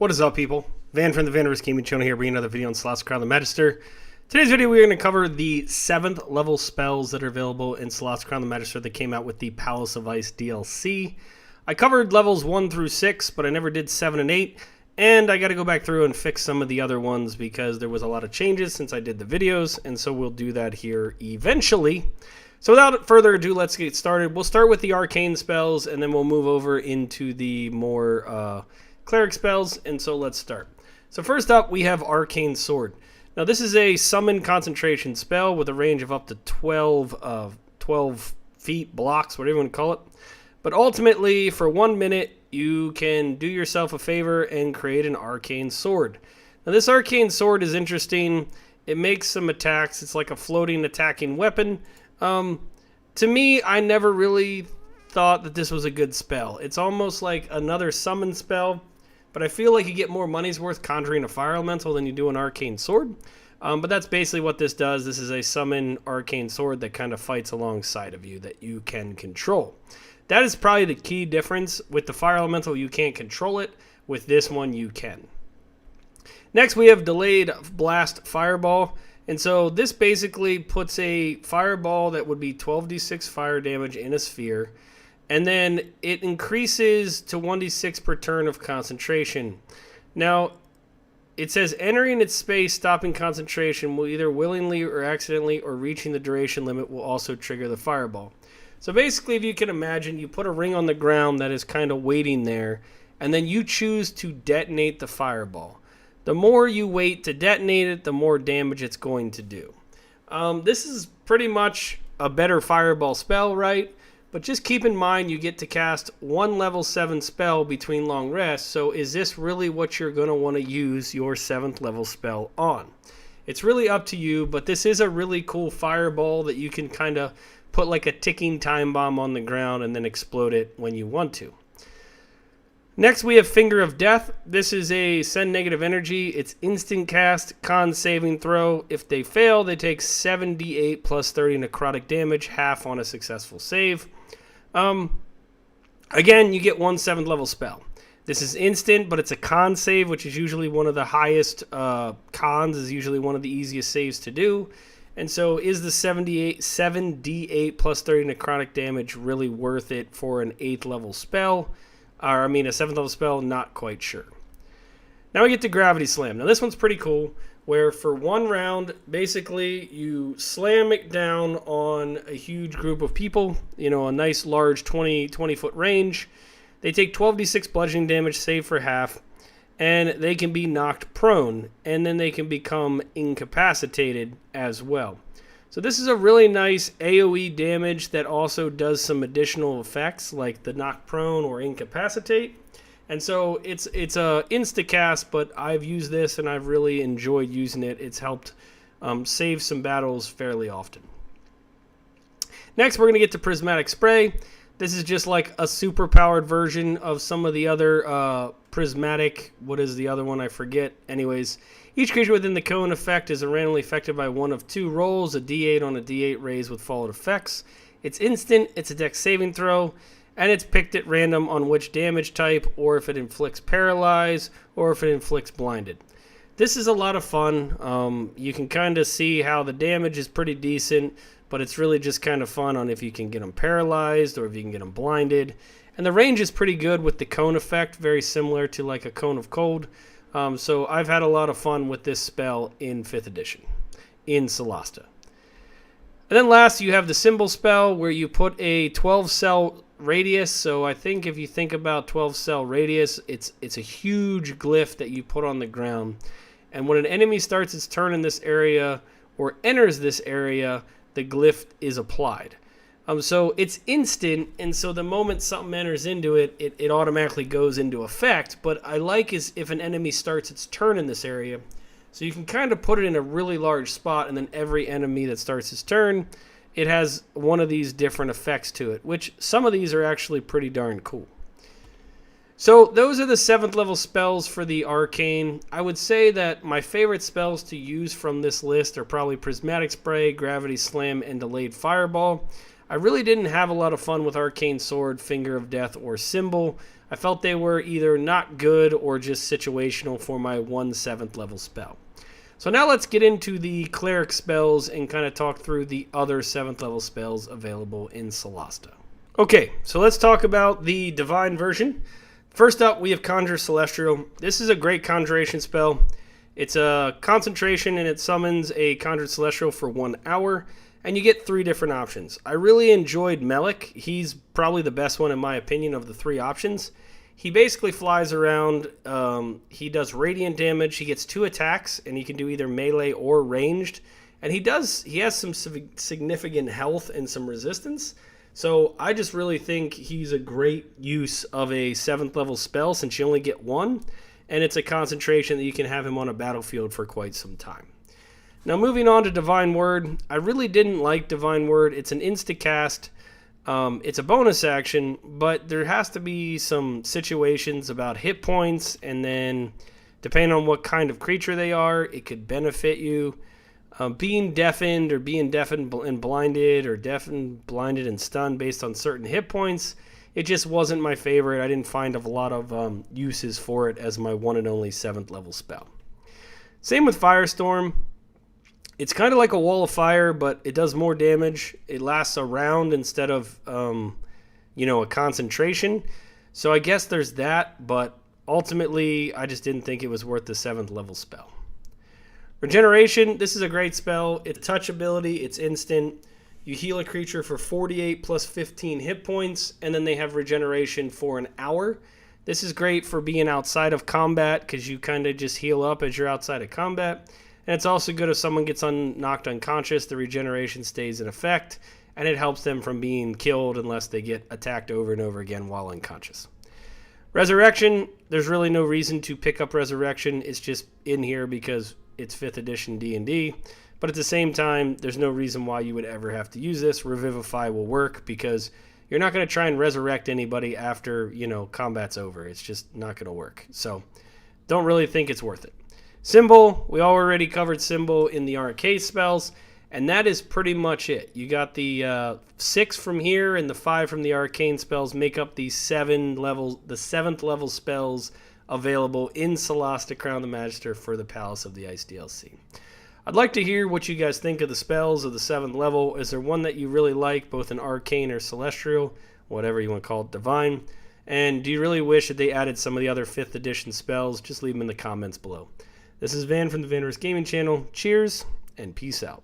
What is up, people? Van from the Vander's Gaming Channel here, bringing another video on Solasta Crown the Magister. Today's video, we're going to cover the 7th level spells that are available in Solasta Crown the Magister that came out with the Palace of Ice DLC. I covered levels 1 through 6, but I never did 7 and 8, and I got to go back through and fix some of the other ones because there was a lot of changes since I did the videos, and so we'll do that here eventually. So without further ado, let's get started. We'll start with the Arcane spells, and then we'll move over into the more cleric spells, and so let's start. So first up, we have Arcane Sword. Now this is a summon concentration spell with a range of up to 12 feet, blocks, whatever you want to call it. But ultimately, for 1 minute, you can do yourself a favor and create an Arcane Sword. Now this Arcane Sword is interesting. It makes some attacks. It's like a floating attacking weapon. To me, I never really thought that this was a good spell. It's almost like another summon spell, but I feel like you get more money's worth conjuring a fire elemental than you do an Arcane Sword. But that's basically what this does. This is a summon Arcane Sword that kind of fights alongside of you that you can control. That is probably the key difference. With the fire elemental, you can't control it. With this one, you can. Next, we have Delayed Blast Fireball. And so this basically puts a fireball that would be 12d6 fire damage in a sphere. And then it increases to 1d6 per turn of concentration. Now, it says entering its space, stopping concentration will either willingly or accidentally or reaching the duration limit will also trigger the fireball. So basically, if you can imagine, you put a ring on the ground that is kind of waiting there, and then you choose to detonate the fireball. The more you wait to detonate it, the more damage it's going to do. This is pretty much a better fireball spell, right? But just keep in mind you get to cast one level 7 spell between long rests, so is this really what you're going to want to use your 7th level spell on? It's really up to you, but this is a really cool fireball that you can kind of put like a ticking time bomb on the ground and then explode it when you want to. Next, we have Finger of Death. This is a send negative energy. It's instant cast, con saving throw. If they fail, they take 7d8 plus 30 necrotic damage, half on a successful save. Again, you get one 7th level spell. This is instant, but it's a con save, which is usually one of the highest cons, is usually one of the easiest saves to do. And so is the 7d8 plus 30 necrotic damage really worth it for an 8th level spell? A 7th level spell, not quite sure. Now we get to Gravity Slam. Now this one's pretty cool, where for 1 round, basically you slam it down on a huge group of people, a nice large 20 foot range. They take 12d6 bludgeoning damage, save for half, and they can be knocked prone, and then they can become incapacitated as well. So this is a really nice AoE damage that also does some additional effects like the knock prone or incapacitate. And so it's a insta-cast, but I've used this and I've really enjoyed using it. It's helped save some battles fairly often. Next, we're going to get to Prismatic Spray. This is just like a super powered version of some of the other prismatic, what is the other one? I forget. Anyways, each creature within the cone effect is randomly affected by one of 2 rolls, a d8 on a d8 raise with followed effects. It's instant, it's a dex saving throw, and it's picked at random on which damage type, or if it inflicts paralyze, or if it inflicts blinded. This is a lot of fun. You can kind of see how the damage is pretty decent, but it's really just kind of fun on if you can get them paralyzed or if you can get them blinded. And the range is pretty good with the cone effect, very similar to like a Cone of Cold. So I've had a lot of fun with this spell in 5th edition, in Solasta. And then last, you have the Symbol spell, where you put a 12-cell radius. So I think if you think about 12-cell radius, it's a huge glyph that you put on the ground. And when an enemy starts its turn in this area or enters this area, the glyph is applied. So it's instant, and so the moment something enters into it, it automatically goes into effect. But I like is if an enemy starts its turn in this area, so you can kind of put it in a really large spot, and then every enemy that starts its turn, it has one of these different effects to it, which some of these are actually pretty darn cool. So those are the 7th level spells for the Arcane. I would say that my favorite spells to use from this list are probably Prismatic Spray, Gravity Slam, and Delayed Fireball. I really didn't have a lot of fun with Arcane Sword, Finger of Death, or Symbol. I felt they were either not good or just situational for my 1 7th level spell. So now let's get into the Cleric spells and kind of talk through the other 7th level spells available in Solasta. Okay, so let's talk about the Divine version. First up, we have Conjure Celestial. This is a great conjuration spell. It's a concentration and it summons a Conjured Celestial for 1 hour, and you get 3 different options. I really enjoyed Melik. He's probably the best one in my opinion of the 3 options. He basically flies around, he does radiant damage, he gets 2 attacks, and he can do either melee or ranged. And he has some significant health and some resistance. So I just really think he's a great use of a 7th level spell since you only get 1. And it's a concentration that you can have him on a battlefield for quite some time. Now moving on to Divine Word, I really didn't like Divine Word. It's an insta-cast. It's a bonus action, but there has to be some situations about hit points, and then depending on what kind of creature they are, it could benefit you. Being deafened or being deafened and blinded or deafened, blinded, and stunned based on certain hit points, it just wasn't my favorite. I didn't find a lot of uses for it as my one and only 7th level spell. Same with Firestorm. It's kind of like a wall of fire, but it does more damage. It lasts a round instead of, a concentration. So I guess there's that, but ultimately I just didn't think it was worth the 7th level spell. Regeneration, this is a great spell. It's touch ability, it's instant. You heal a creature for 48 plus 15 hit points, and then they have regeneration for an hour. This is great for being outside of combat because you kind of just heal up as you're outside of combat. And it's also good if someone gets knocked unconscious, the regeneration stays in effect, and it helps them from being killed unless they get attacked over and over again while unconscious. Resurrection, there's really no reason to pick up Resurrection. It's just in here because it's 5th edition D&D. But at the same time, there's no reason why you would ever have to use this. Revivify will work because you're not going to try and resurrect anybody after, combat's over. It's just not going to work. So don't really think it's worth it. Symbol, we already covered Symbol in the Arcane spells, and that is pretty much it. You got the 6 from here and the 5 from the Arcane spells make up the 7th level spells available in Solasta Crown the Magister for the Palace of the Ice DLC. I'd like to hear what you guys think of the spells of the 7th level. Is there one that you really like, both in Arcane or Celestial, whatever you want to call it, Divine? And do you really wish that they added some of the other 5th edition spells? Just leave them in the comments below. This is Van from the Vander's Gaming Channel. Cheers and peace out.